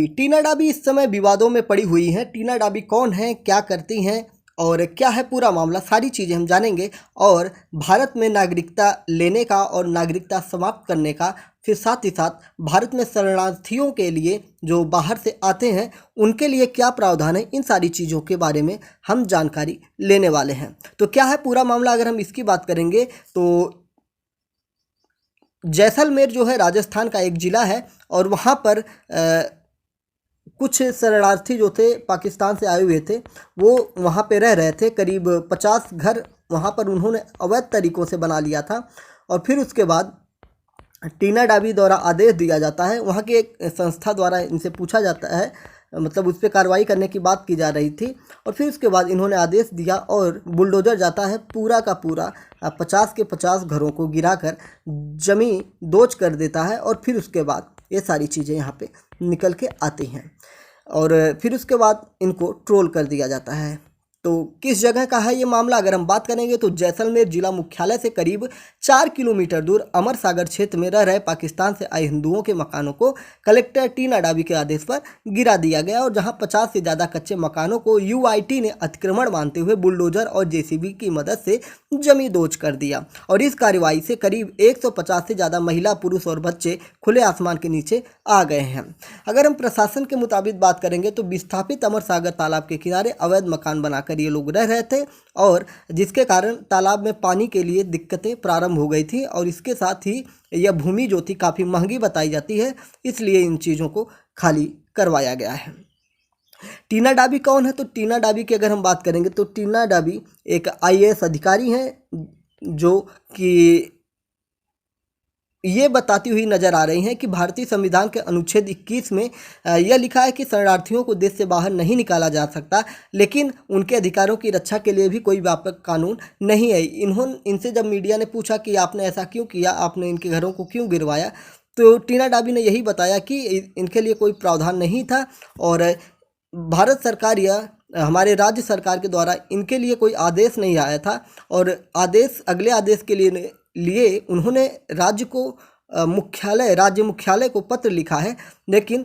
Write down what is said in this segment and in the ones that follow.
टीना डाबी इस समय विवादों में पड़ी हुई हैं। टीना डाबी कौन है, क्या करती हैं और क्या है पूरा मामला, सारी चीज़ें हम जानेंगे। और भारत में नागरिकता लेने का और नागरिकता समाप्त करने का, फिर साथ ही साथ भारत में शरणार्थियों के लिए जो बाहर से आते हैं उनके लिए क्या प्रावधान है, इन सारी चीज़ों के बारे में हम जानकारी लेने वाले हैं। तो क्या है पूरा मामला, अगर हम इसकी बात करेंगे तो जैसलमेर जो है राजस्थान का एक ज़िला है और वहाँ पर कुछ शरणार्थी जो थे पाकिस्तान से आए हुए थे, वो वहाँ पे रह रहे थे। करीब 50 घर वहाँ पर उन्होंने अवैध तरीक़ों से बना लिया था। और फिर उसके बाद टीना डाबी द्वारा आदेश दिया जाता है, वहाँ की एक संस्था द्वारा इनसे पूछा जाता है, मतलब उस पर कार्रवाई करने की बात की जा रही थी। और फिर उसके बाद इन्होंने आदेश दिया और बुलडोज़र जाता है, पूरा का पूरा 50 के 50 घरों को गिराकर ज़मीन दोज कर देता है। और फिर उसके बाद ये सारी चीज़ें यहाँ पे निकल के आती हैं और फिर उसके बाद इनको ट्रोल कर दिया जाता है। तो किस जगह का है ये मामला, अगर हम बात करेंगे तो जैसलमेर जिला मुख्यालय से करीब 4 किलोमीटर दूर अमर सागर क्षेत्र में रह रहे पाकिस्तान से आए हिंदुओं के मकानों को कलेक्टर टीना डाबी के आदेश पर गिरा दिया गया और जहां 50 से ज़्यादा कच्चे मकानों को यूआईटी ने अतिक्रमण मानते हुए बुलडोजर और जेसीबी की मदद से जमी दोज कर दिया। और इस कार्रवाई से करीब 150 से ज़्यादा महिला, पुरुष और बच्चे खुले आसमान के नीचे आ गए हैं। अगर हम प्रशासन के मुताबिक बात करेंगे तो विस्थापित अमर सागर तालाब के किनारे अवैध मकान बनाकर ये लोग रह रहे थे और जिसके कारण तालाब में पानी के लिए दिक्कतें प्रारंभ हो गई थी। और इसके साथ ही यह भूमि जो थी काफ़ी महंगी बताई जाती है, इसलिए इन चीज़ों को खाली करवाया गया है। टीना डाबी कौन है, तो टीना डाबी की अगर हम बात करेंगे तो टीना डाबी एक आईएएस अधिकारी हैं जो कि ये बताती हुई नजर आ रही हैं कि भारतीय संविधान के अनुच्छेद 21 में यह लिखा है कि शरणार्थियों को देश से बाहर नहीं निकाला जा सकता, लेकिन उनके अधिकारों की रक्षा के लिए भी कोई व्यापक कानून नहीं है। इनसे जब मीडिया ने पूछा कि आपने ऐसा क्यों किया, आपने इनके घरों को क्यों गिरवाया, तो टीना डाबी ने यही बताया कि इनके लिए कोई प्रावधान नहीं था और भारत सरकार या हमारे राज्य सरकार के द्वारा इनके लिए कोई आदेश नहीं आया था। और अगले आदेश के लिए उन्होंने राज्य मुख्यालय को पत्र लिखा है, लेकिन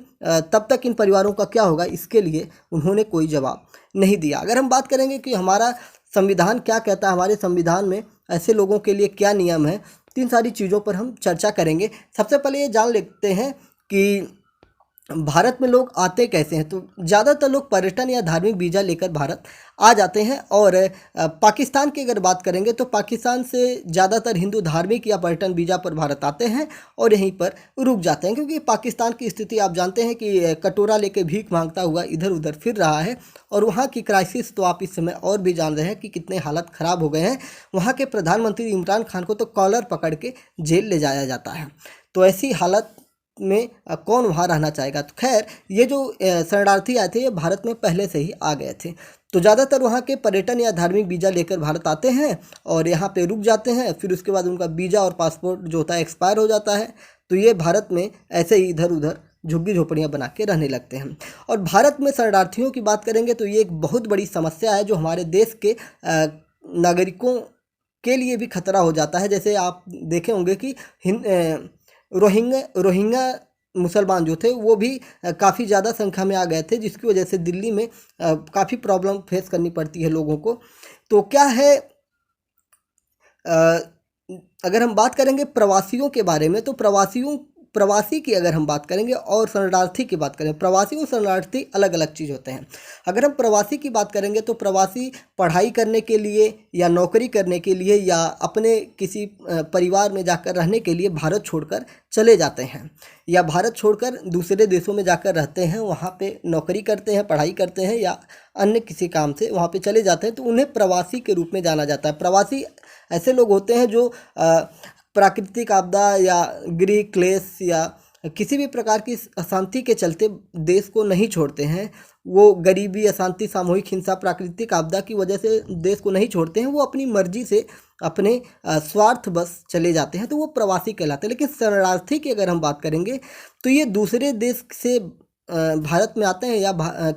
तब तक इन परिवारों का क्या होगा इसके लिए उन्होंने कोई जवाब नहीं दिया। अगर हम बात करेंगे कि हमारा संविधान क्या कहता है, हमारे संविधान में ऐसे लोगों के लिए क्या नियम है, तो इन सारी चीज़ों पर हम चर्चा करेंगे। सबसे पहले ये जान लेते हैं कि भारत में लोग आते कैसे हैं। तो ज़्यादातर लोग पर्यटन या धार्मिक वीज़ा लेकर भारत आ जाते हैं। और पाकिस्तान की अगर बात करेंगे तो पाकिस्तान से ज़्यादातर हिंदू धार्मिक या पर्यटन वीज़ा पर भारत आते हैं और यहीं पर रुक जाते हैं, क्योंकि पाकिस्तान की स्थिति आप जानते हैं कि कटोरा लेके भीख मांगता हुआ इधर उधर फिर रहा है। और वहाँ की क्राइसिस तो आप इस समय और भी जान रहे हैं कि कितने हालत ख़राब हो गए हैं। वहाँ के प्रधानमंत्री इमरान खान को तो कॉलर पकड़ के जेल ले जाया जाता है। तो ऐसी हालत में कौन वहाँ रहना चाहेगा। तो खैर, ये जो शरणार्थी आए थे ये भारत में पहले से ही आ गए थे। तो ज़्यादातर वहाँ के पर्यटन या धार्मिक वीज़ा लेकर भारत आते हैं और यहाँ पे रुक जाते हैं। फिर उसके बाद उनका वीज़ा और पासपोर्ट जो होता है एक्सपायर हो जाता है। तो ये भारत में ऐसे ही इधर उधर झुग्गी झोपड़ियाँ बना के रहने लगते हैं। और भारत में शरणार्थियों की बात करेंगे तो ये एक बहुत बड़ी समस्या है जो हमारे देश के नागरिकों के लिए भी खतरा हो जाता है। जैसे आप देखे होंगे कि रोहिंग्या मुसलमान जो थे वो भी काफ़ी ज़्यादा संख्या में आ गए थे, जिसकी वजह से दिल्ली में काफ़ी प्रॉब्लम फेस करनी पड़ती है लोगों को। तो क्या है, अगर हम बात करेंगे प्रवासियों के बारे में तो प्रवासी की अगर हम बात करेंगे और शरणार्थी की बात करें, प्रवासी और शरणार्थी अलग अलग चीज़ होते हैं। अगर हम प्रवासी की बात करेंगे तो प्रवासी पढ़ाई करने के लिए या नौकरी करने के लिए या अपने किसी परिवार में जाकर रहने के लिए भारत छोड़कर चले जाते हैं या भारत छोड़कर दूसरे देशों में जाकर रहते हैं, वहाँ पे नौकरी करते हैं, पढ़ाई करते हैं या अन्य किसी काम से वहाँ पे चले जाते हैं, तो उन्हें प्रवासी के रूप में जाना जाता है। प्रवासी ऐसे लोग होते हैं जो प्राकृतिक आपदा या गृह क्लेश या किसी भी प्रकार की अशांति के चलते देश को नहीं छोड़ते हैं। वो गरीबी, अशांति, सामूहिक हिंसा, प्राकृतिक आपदा की वजह से देश को नहीं छोड़ते हैं, वो अपनी मर्जी से अपने स्वार्थ बस चले जाते हैं, तो वो प्रवासी कहलाते हैं। लेकिन शरणार्थी की अगर हम बात करेंगे तो ये दूसरे देश से भारत में आते हैं या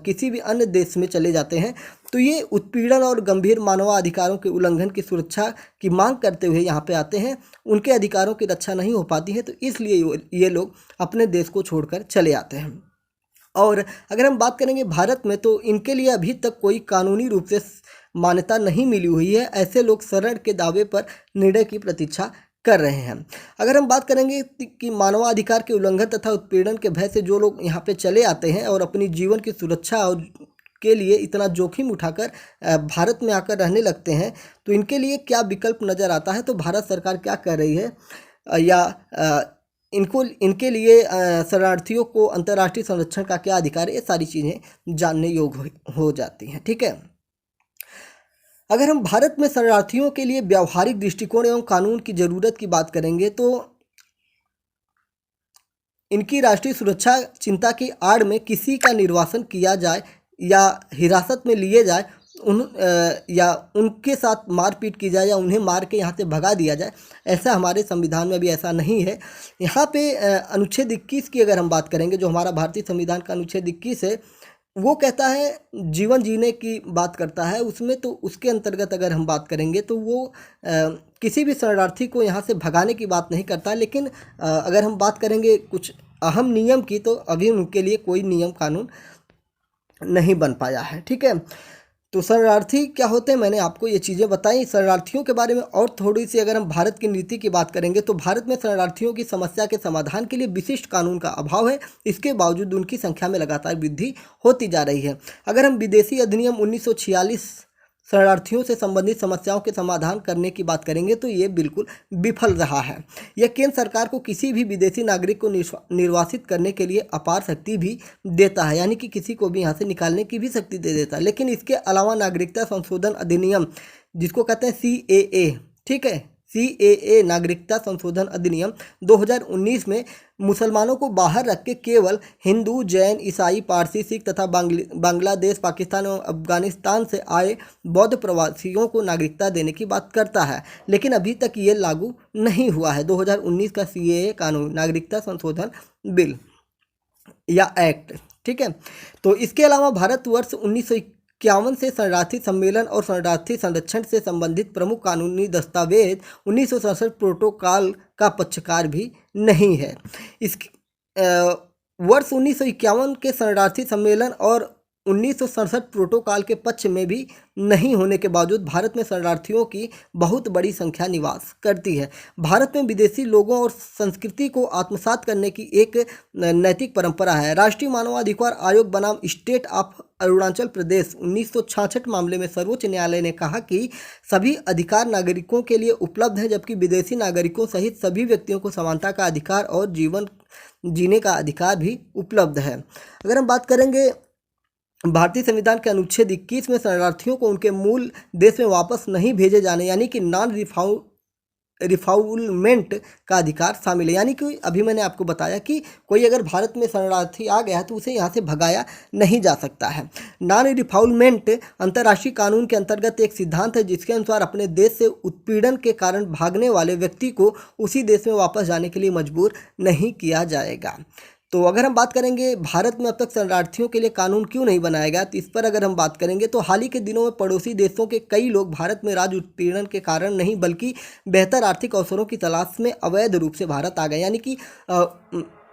किसी भी अन्य देश में चले जाते हैं, तो ये उत्पीड़न और गंभीर मानवाधिकारों के उल्लंघन की सुरक्षा की मांग करते हुए यहाँ पे आते हैं। उनके अधिकारों की रक्षा नहीं हो पाती है, तो इसलिए ये लोग अपने देश को छोड़कर चले आते हैं। और अगर हम बात करेंगे भारत में, तो इनके लिए अभी तक कोई कानूनी रूप से मान्यता नहीं मिली हुई है। ऐसे लोग शरण के दावे पर निर्णय की प्रतीक्षा कर रहे हैं। अगर हम बात करेंगे कि मानवाधिकार के उल्लंघन तथा उत्पीड़न के भय से जो लोग यहाँ पे चले आते हैं और अपनी जीवन की सुरक्षा और के लिए इतना जोखिम उठाकर भारत में आकर रहने लगते हैं, तो इनके लिए क्या विकल्प नज़र आता है, तो भारत सरकार क्या कर रही है, या इनके लिए शरणार्थियों को अंतर्राष्ट्रीय संरक्षण का क्या अधिकार है, ये सारी चीज़ें जानने योग्य हो जाती हैं। ठीक है। अगर हम भारत में शरणार्थियों के लिए व्यावहारिक दृष्टिकोण एवं कानून की ज़रूरत की बात करेंगे, तो इनकी राष्ट्रीय सुरक्षा चिंता की आड़ में किसी का निर्वासन किया जाए या हिरासत में लिए जाए, या उनके साथ मारपीट की जाए या उन्हें मार के यहाँ से भगा दिया जाए, ऐसा हमारे संविधान में अभी ऐसा नहीं है। यहाँ पे अनुच्छेद 21 की अगर हम बात करेंगे, जो हमारा भारतीय संविधान का अनुच्छेद 21 है, वो कहता है, जीवन जीने की बात करता है उसमें, तो उसके अंतर्गत अगर हम बात करेंगे तो वो किसी भी शरणार्थी को यहाँ से भगाने की बात नहीं करता। लेकिन अगर हम बात करेंगे कुछ अहम नियम की, तो अभी उनके लिए कोई नियम कानून नहीं बन पाया है। ठीक है। तो शरणार्थी क्या होते हैं, मैंने आपको ये चीज़ें बताई। शरणार्थियों के बारे में और थोड़ी सी अगर हम भारत की नीति की बात करेंगे, तो भारत में शरणार्थियों की समस्या के समाधान के लिए विशिष्ट कानून का अभाव है। इसके बावजूद उनकी संख्या में लगातार वृद्धि होती जा रही है। अगर हम विदेशी अधिनियम 1946 शरणार्थियों से संबंधित समस्याओं के समाधान करने की बात करेंगे, तो ये बिल्कुल विफल रहा है। यह केंद्र सरकार को किसी भी विदेशी नागरिक को निर्वासित करने के लिए अपार शक्ति भी देता है, यानी कि किसी को भी यहाँ से निकालने की भी शक्ति दे देता है। लेकिन इसके अलावा नागरिकता संशोधन अधिनियम, जिसको कहते हैं CAA, ठीक है, CAA नागरिकता संशोधन अधिनियम 2019 में मुसलमानों को बाहर रख के केवल हिंदू, जैन, ईसाई, पारसी, सिख तथा बांग्लादेश, पाकिस्तान और अफगानिस्तान से आए बौद्ध प्रवासियों को नागरिकता देने की बात करता है। लेकिन अभी तक ये लागू नहीं हुआ है। 2019 का CAA कानून, नागरिकता संशोधन बिल या एक्ट, ठीक है। तो इसके अलावा भारतवर्ष 1951 से शरणार्थी सम्मेलन और शरणार्थी संरक्षण से संबंधित प्रमुख कानूनी दस्तावेज 1967 प्रोटोकॉल का पक्षकार भी नहीं है। इस वर्ष 1951 के शरणार्थी सम्मेलन और 1967 प्रोटोकॉल के पक्ष में भी नहीं होने के बावजूद भारत में शरणार्थियों की बहुत बड़ी संख्या निवास करती है। भारत में विदेशी लोगों और संस्कृति को आत्मसात करने की एक नैतिक परंपरा है। राष्ट्रीय मानवाधिकार आयोग बनाम स्टेट ऑफ अरुणाचल प्रदेश 1966 मामले में सर्वोच्च न्यायालय ने कहा कि सभी अधिकार नागरिकों के लिए उपलब्ध हैं, जबकि विदेशी नागरिकों सहित सभी व्यक्तियों को समानता का अधिकार और जीवन जीने का अधिकार भी उपलब्ध है। अगर हम बात करेंगे भारतीय संविधान के अनुच्छेद 21 में शरणार्थियों को उनके मूल देश में वापस नहीं भेजे जाने, यानी कि नॉन रिफाउलमेंट का अधिकार शामिल है। यानी कि अभी मैंने आपको बताया कि कोई अगर भारत में शरणार्थी आ गया है तो उसे यहाँ से भगाया नहीं जा सकता है। नॉन रिफाउलमेंट अंतर्राष्ट्रीय कानून के अंतर्गत एक सिद्धांत है, जिसके अनुसार अपने देश से उत्पीड़न के कारण भागने वाले व्यक्ति को उसी देश में वापस जाने के लिए मजबूर नहीं किया जाएगा। तो अगर हम बात करेंगे भारत में अब तक शरणार्थियों के लिए कानून क्यों नहीं बनाया गया, तो इस पर अगर हम बात करेंगे तो हाल ही के दिनों में पड़ोसी देशों के कई लोग भारत में राज्य उत्पीड़न के कारण नहीं, बल्कि बेहतर आर्थिक अवसरों की तलाश में अवैध रूप से भारत आ गए। यानी कि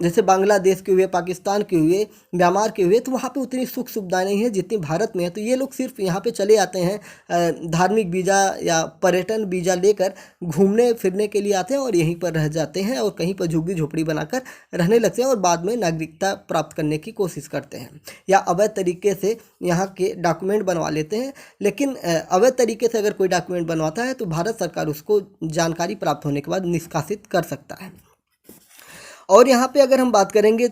जैसे बांग्लादेश के हुए, पाकिस्तान के हुए, म्यांमार के हुए, तो वहाँ पे उतनी सुख सुविधाएं नहीं है जितनी भारत में है। तो ये लोग सिर्फ यहाँ पे चले आते हैं धार्मिक वीज़ा या पर्यटन वीज़ा लेकर घूमने फिरने के लिए आते हैं और यहीं पर रह जाते हैं और कहीं पर झुग्गी झोपड़ी बनाकर रहने लगते हैं और बाद में नागरिकता प्राप्त करने की कोशिश करते हैं या अवैध तरीके से यहाँ के डॉक्यूमेंट बनवा लेते हैं। लेकिन अवैध तरीके से अगर कोई डॉक्यूमेंट बनवाता है तो भारत सरकार उसको जानकारी प्राप्त होने के बाद निष्कासित कर सकता है। और यहाँ पे अगर हम बात करेंगे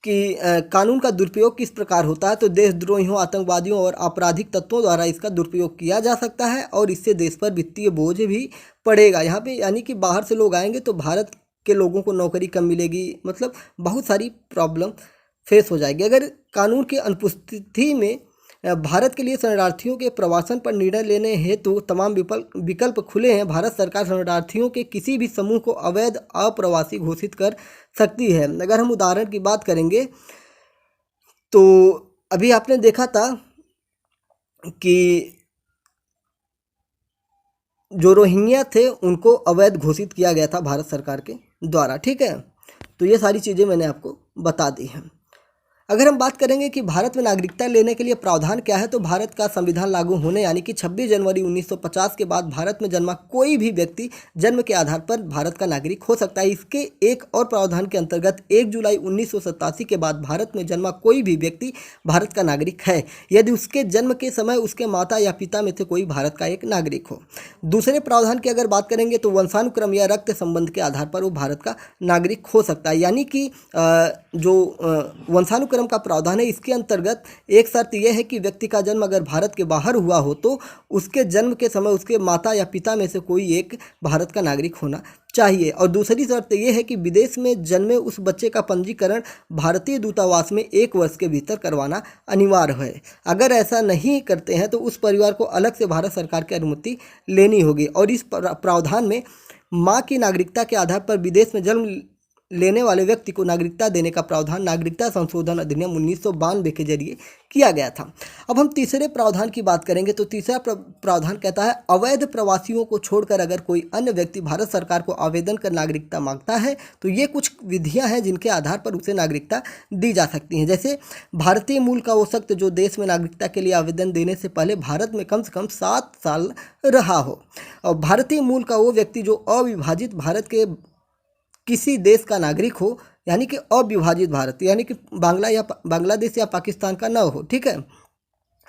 कि कानून का दुरुपयोग किस प्रकार होता है, तो देशद्रोहियों, आतंकवादियों और आपराधिक तत्वों द्वारा इसका दुरुपयोग किया जा सकता है और इससे देश पर वित्तीय बोझ भी पड़ेगा। यहाँ पे यानी कि बाहर से लोग आएंगे तो भारत के लोगों को नौकरी कम मिलेगी, मतलब बहुत सारी प्रॉब्लम फेस हो जाएगी। अगर कानून की अनुपस्थिति में भारत के लिए शरणार्थियों के प्रवासन पर निर्णय लेने हेतु तमाम विकल्प खुले हैं। भारत सरकार शरणार्थियों के किसी भी समूह को अवैध अप्रवासी घोषित कर सकती है। अगर हम उदाहरण की बात करेंगे तो अभी आपने देखा था कि जो रोहिंग्या थे उनको अवैध घोषित किया गया था भारत सरकार के द्वारा, ठीक है। तो ये सारी चीज़ें मैंने आपको बता दी हैं। अगर हम बात करेंगे कि भारत में नागरिकता लेने के लिए प्रावधान क्या है, तो भारत का संविधान लागू होने यानी कि 26 जनवरी 1950 के बाद भारत में जन्मा कोई भी व्यक्ति जन्म के आधार पर भारत का नागरिक हो सकता है। इसके एक और प्रावधान के अंतर्गत 1 जुलाई 1987 के बाद भारत में जन्मा कोई भी व्यक्ति भारत का नागरिक है यदि उसके जन्म के समय उसके माता या पिता में से कोई भारत का एक नागरिक हो। दूसरे प्रावधान की अगर बात करेंगे तो वंशानुक्रम या रक्त संबंध के आधार पर वो भारत का नागरिक हो सकता है। यानी कि जो वंशानुक्रम का प्रावधान है, इसके अंतर्गत एक शर्त यह है कि व्यक्ति का जन्म अगर भारत के बाहर हुआ हो तो उसके जन्म के समय उसके माता या पिता में से कोई एक भारत का नागरिक होना चाहिए। और दूसरी शर्त यह है कि विदेश में जन्मे उस बच्चे का पंजीकरण भारतीय दूतावास में 1 वर्ष के भीतर करवाना अनिवार्य है। अगर ऐसा नहीं करते हैं तो उस परिवार को अलग से भारत सरकार की अनुमति लेनी होगी। और इस प्रावधान में माँ की नागरिकता के आधार पर विदेश में जन्म लेने वाले व्यक्ति को नागरिकता देने का प्रावधान नागरिकता संशोधन अधिनियम 1992 के जरिए किया गया था। अब हम तीसरे प्रावधान की बात करेंगे तो तीसरा प्रावधान कहता है अवैध प्रवासियों को छोड़कर अगर कोई अन्य व्यक्ति भारत सरकार को आवेदन कर नागरिकता मांगता है तो ये कुछ विधियां हैं जिनके आधार पर उसे नागरिकता दी जा सकती हैं। जैसे भारतीय मूल का वो शख्स जो देश में नागरिकता के लिए आवेदन देने से पहले भारत में कम से कम 7 साल रहा हो। और भारतीय मूल का वो व्यक्ति जो अविभाजित भारत के किसी देश का नागरिक हो, यानी कि अविभाजित भारत यानी कि बांग्लादेश या पाकिस्तान का न हो, ठीक है,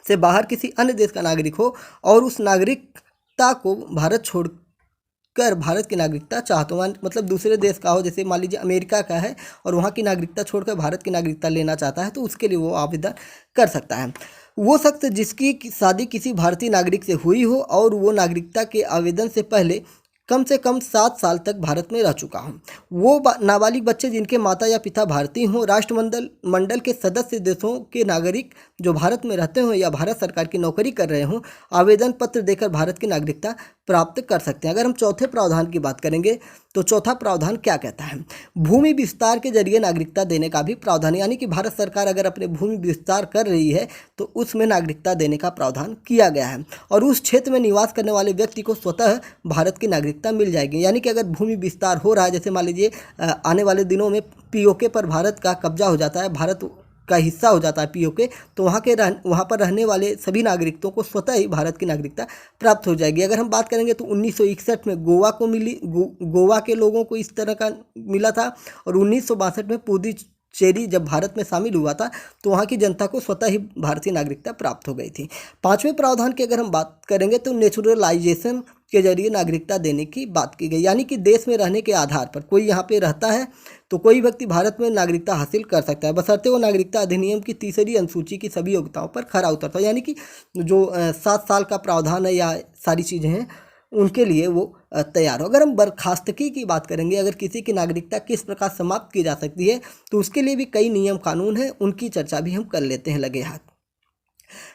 से बाहर किसी अन्य देश का नागरिक हो और उस नागरिकता को भारत छोड़कर भारत की नागरिकता चाहता हो, मतलब दूसरे देश का हो, जैसे मान लीजिए अमेरिका का है और वहाँ की नागरिकता छोड़कर भारत की नागरिकता लेना चाहता है तो उसके लिए वो आवेदन कर सकता है। वो शख्स जिसकी शादी किसी भारतीय नागरिक से हुई हो और वो नागरिकता के आवेदन से पहले कम से कम 7 साल तक भारत में रह चुका हूँ। वो नाबालिग बच्चे जिनके माता या पिता भारतीय हों, राष्ट्रमंडल के सदस्य देशों के नागरिक जो भारत में रहते हों या भारत सरकार की नौकरी कर रहे हों, आवेदन पत्र देकर भारत की नागरिकता प्राप्त कर सकते हैं। अगर हम चौथे प्रावधान की बात करेंगे तो चौथा प्रावधान क्या कहता है, भूमि विस्तार के जरिए नागरिकता देने का भी प्रावधान, यानी कि भारत सरकार अगर अपने भूमि विस्तार कर रही है तो उसमें नागरिकता देने का प्रावधान किया गया है और उस क्षेत्र में निवास करने वाले व्यक्ति को स्वतः भारत की नागरिकता मिल जाएगी। यानी कि अगर भूमि विस्तार हो रहा है, जैसे मान लीजिए आने वाले दिनों में पीओके पर भारत का कब्जा हो जाता है, भारत का हिस्सा हो जाता है पीओके, तो वहाँ पर रहने वाले सभी नागरिकों को स्वतः ही भारत की नागरिकता प्राप्त हो जाएगी। अगर हम बात करेंगे तो 1961 में गोवा को मिली, गोवा के लोगों को इस तरह का मिला था और 1962 में पुडुचेरी जब भारत में शामिल हुआ था तो वहाँ की जनता को स्वतः ही भारतीय नागरिकता प्राप्त हो गई थी। पाँचवें प्रावधान की अगर हम बात करेंगे तो नेचुरलाइजेशन के जरिए नागरिकता देने की बात की गई, यानी कि देश में रहने के आधार पर कोई यहाँ पे रहता है तो कोई व्यक्ति भारत में नागरिकता हासिल कर सकता है, बशर्ते वो नागरिकता अधिनियम की 3री अनुसूची की सभी योग्यताओं पर खरा उतरता है। यानी कि जो 7 साल का प्रावधान है या सारी चीज़ें हैं उनके लिए वो तैयार हो। अगर हम बर्खास्तगी की बात करेंगे, अगर किसी की नागरिकता किस प्रकार समाप्त की जा सकती है तो उसके लिए भी कई नियम कानून हैं, उनकी चर्चा भी हम कर लेते हैं लगे हाथ।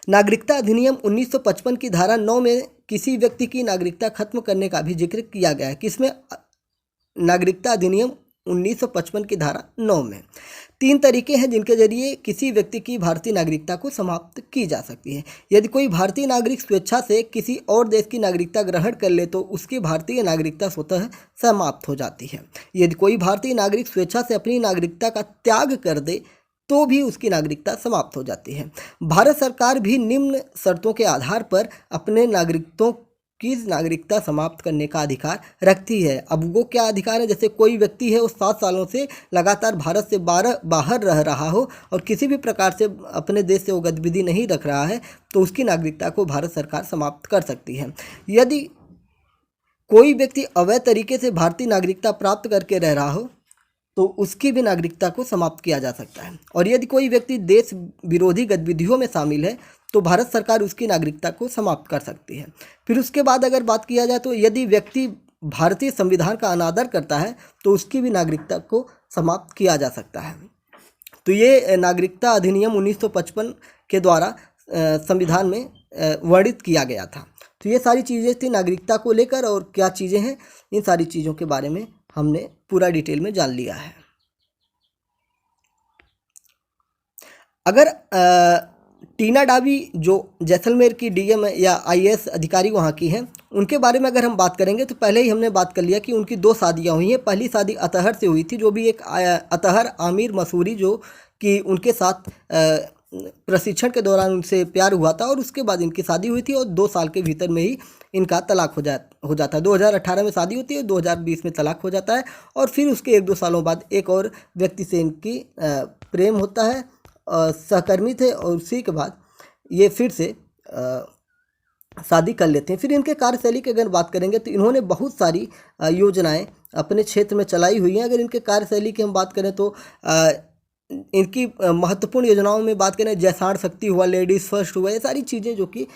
नागरिकता अधिनियम 1955 की धारा 9 में किसी व्यक्ति की नागरिकता खत्म करने का भी जिक्र किया गया है। किसमें? नागरिकता अधिनियम 1955 की धारा 9 में 3 तरीके हैं जिनके जरिए किसी व्यक्ति की भारतीय नागरिकता को समाप्त की जा सकती है। यदि कोई भारतीय नागरिक स्वेच्छा से किसी और देश की नागरिकता ग्रहण कर ले तो उसकी भारतीय नागरिकता स्वतः समाप्त हो जाती है। यदि कोई भारतीय नागरिक स्वेच्छा से अपनी नागरिकता का त्याग कर दे तो भी उसकी नागरिकता समाप्त हो जाती है। भारत सरकार भी निम्न शर्तों के आधार पर अपने नागरिकों की नागरिकता समाप्त करने का अधिकार रखती है। अब वो क्या अधिकार है? जैसे कोई व्यक्ति है, वो 7 सालों से लगातार भारत से बाहर रह रहा हो और किसी भी प्रकार से अपने देश से वो गतिविधि नहीं रख रहा है तो उसकी नागरिकता को भारत सरकार समाप्त कर सकती है। यदि कोई व्यक्ति अवैध तरीके से भारतीय नागरिकता प्राप्त करके रह रहा हो तो उसकी भी नागरिकता को समाप्त किया जा सकता है। और यदि कोई व्यक्ति देश विरोधी गतिविधियों में शामिल है तो भारत सरकार उसकी नागरिकता को समाप्त कर सकती है। फिर उसके बाद अगर बात किया जाए तो यदि व्यक्ति भारतीय संविधान का अनादर करता है तो उसकी भी नागरिकता को समाप्त किया जा सकता है। तो ये नागरिकता अधिनियम 1955 के द्वारा संविधान में वर्णित किया गया था। तो ये सारी चीज़ें थी नागरिकता को लेकर, और क्या चीज़ें हैं इन सारी चीज़ों के बारे में हमने पूरा डिटेल में जान लिया है। अगर टीना डाबी जो जैसलमेर की डीएम या आईएएस अधिकारी वहाँ की हैं, उनके बारे में अगर हम बात करेंगे तो पहले ही हमने बात कर लिया कि उनकी 2 शादियाँ हुई हैं। पहली शादी अतहर से हुई थी, जो भी एक अतहर आमिर मसूरी जो कि उनके साथ प्रशिक्षण के दौरान उनसे प्यार हुआ था और उसके बाद इनकी शादी हुई थी और 2 साल के भीतर में ही इनका तलाक हो जाता है। 2018 में शादी होती है, 2020 में तलाक हो जाता है और फिर उसके 1-2 सालों बाद एक और व्यक्ति से इनकी प्रेम होता है, सहकर्मी थे, और उसी के बाद ये फिर से शादी कर लेते हैं। फिर इनके कार्यशैली की अगर बात करेंगे तो इन्होंने बहुत सारी योजनाएं अपने क्षेत्र में चलाई हुई हैं। अगर इनके कार्यशैली की हम बात करें तो इनकी महत्वपूर्ण योजनाओं में बात करें, जैसाण शक्ति हुआ, लेडीज़ फर्स्ट हुआ, ये सारी चीज़ें जो कि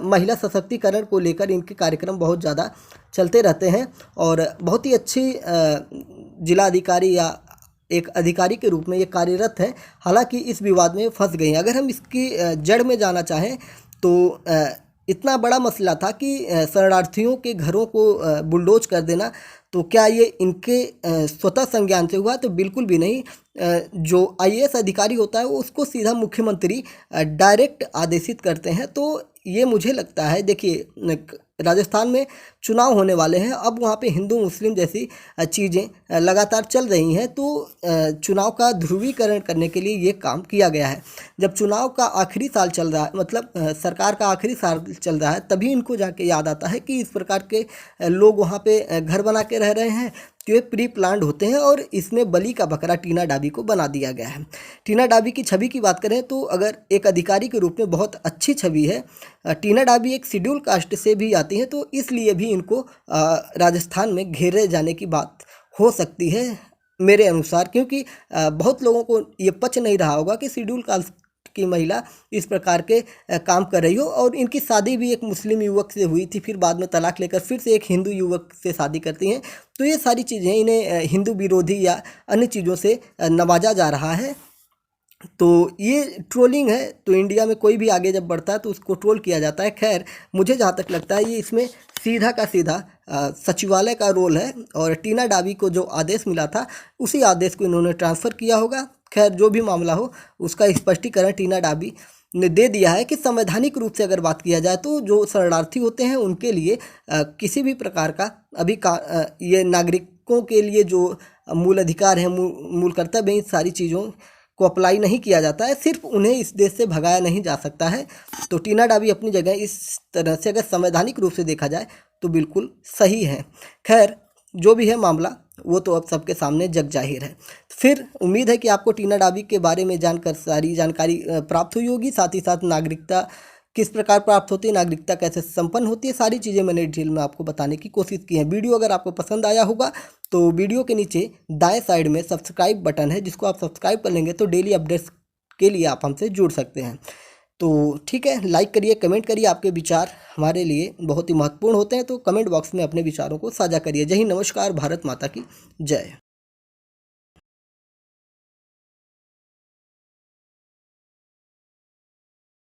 महिला सशक्तिकरण को लेकर इनके कार्यक्रम बहुत ज़्यादा चलते रहते हैं और बहुत ही अच्छी जिला अधिकारी या एक अधिकारी के रूप में ये कार्यरत है। हालांकि इस विवाद में फंस गई हैं। अगर हम इसकी जड़ में जाना चाहें तो इतना बड़ा मसला था कि शरणार्थियों के घरों को बुलडोज कर देना, तो क्या ये इनके स्वतः संज्ञान से हुआ? तो बिल्कुल भी नहीं। जो आईएएस अधिकारी होता है वो उसको सीधा मुख्यमंत्री डायरेक्ट आदेशित करते हैं। तो ये मुझे लगता है, देखिए राजस्थान में चुनाव होने वाले हैं, अब वहाँ पे हिंदू मुस्लिम जैसी चीज़ें लगातार चल रही हैं, तो चुनाव का ध्रुवीकरण करने के लिए ये काम किया गया है। जब चुनाव का आखिरी साल चल रहा है, मतलब सरकार का आखिरी साल चल रहा है, तभी इनको जाके याद आता है कि इस प्रकार के लोग वहाँ पे घर बना के रह रहे हैं, तो ये प्री प्लान्ड होते हैं और इसमें बलि का बकरा टीना डाबी को बना दिया गया है। टीना डाबी की छवि की बात करें तो अगर एक अधिकारी के रूप में बहुत अच्छी छवि है। टीना डाबी एक शेड्यूल कास्ट से भी आती हैं, तो इसलिए भी इनको राजस्थान में घेरे जाने की बात हो सकती है मेरे अनुसार, क्योंकि बहुत लोगों को ये पच नहीं रहा होगा कि शेड्यूल कास्ट की महिला इस प्रकार के काम कर रही हो। और इनकी शादी भी एक मुस्लिम युवक से हुई थी, फिर बाद में तलाक लेकर फिर से एक हिंदू युवक से शादी करती हैं। तो ये सारी चीज़ें इन्हें हिंदू विरोधी या अन्य चीज़ों से नवाजा जा रहा है। तो ये ट्रोलिंग है। तो इंडिया में कोई भी आगे जब बढ़ता है तो उसको ट्रोल किया जाता है। खैर, मुझे जहाँ तक लगता है ये इसमें सीधा का सीधा सचिवालय का रोल है और टीना डाबी को जो आदेश मिला था उसी आदेश को इन्होंने ट्रांसफ़र किया होगा। खैर, जो भी मामला हो उसका स्पष्टीकरण टीना डाबी ने दे दिया है कि संवैधानिक रूप से अगर बात किया जाए तो जो शरणार्थी होते हैं उनके लिए किसी भी प्रकार का अभी ये नागरिकों के लिए जो मूल अधिकार है, मूल कर्तव्य है, इन सारी चीज़ों को अप्लाई नहीं किया जाता है। सिर्फ उन्हें इस देश से भगाया नहीं जा सकता है। तो टीना डाबी अपनी जगह इस तरह से अगर संवैधानिक रूप से देखा जाए तो बिल्कुल सही है। खैर, जो भी है मामला वो तो अब सबके सामने जग जाहिर है। फिर उम्मीद है कि आपको टीना डाबी के बारे में जानकर सारी जानकारी प्राप्त हुई होगी। साथ ही साथ नागरिकता किस प्रकार प्राप्त होती है, नागरिकता कैसे संपन्न होती है, सारी चीज़ें मैंने डिटेल में आपको बताने की कोशिश की है। वीडियो अगर आपको पसंद आया होगा तो वीडियो के नीचे दाएं साइड में सब्सक्राइब बटन है, जिसको आप सब्सक्राइब कर लेंगे तो डेली अपडेट्स के लिए आप हमसे जुड़ सकते हैं। तो ठीक है, लाइक करिए, कमेंट करिए। आपके विचार हमारे लिए बहुत ही महत्वपूर्ण होते हैं, तो कमेंट बॉक्स में अपने विचारों को साझा करिए। जय हिंद, नमस्कार, भारत माता की जय।